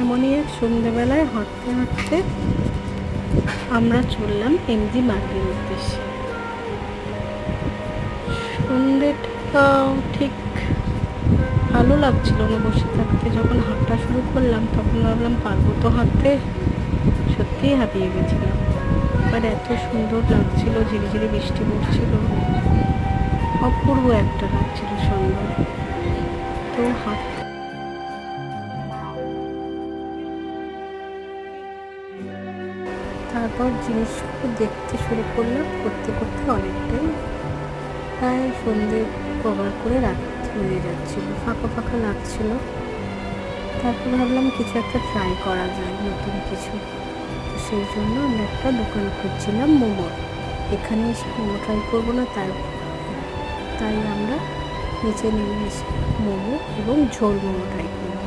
এমনই এক সন্ধ্যেবেলায় হাঁটতে হাঁটতে আমরা চললাম এমজি মার্গের উদ্দেশ্যে। সন্ধ্যেটা ঠিক ভালো লাগছিল না বসে থাকতে। যখন হাঁটা শুরু করলাম তখন ভাবলাম পারবো তো হাঁটতে, সত্যিই হাঁপিয়ে গেছিলাম। বাট এত সুন্দর লাগছিল, ঝিরিঝিরি বৃষ্টি পড়ছিল, অপূর্ব একটা লাগছিল সুন্দর। তো তারপর জিনিসগুলো দেখতে শুরু করলাম, করতে করতে অনেকটাই প্রায় সন্ধে কভার করে রাত্রি হয়ে যাচ্ছিল, ফাঁকা ফাঁকা লাগছিল। তারপর ভাবলাম কিছু একটা ট্রাই করা যায়, নতুন কিছু। সেই জন্য আমরা একটা দোকান খুঁজছিলাম মোমোর। এখানে এসে মোমো ট্রাই করবো না তাই আমরা নিচে নেমে এসে মোমো এবং ঝোল মোমো ট্রাই করলাম।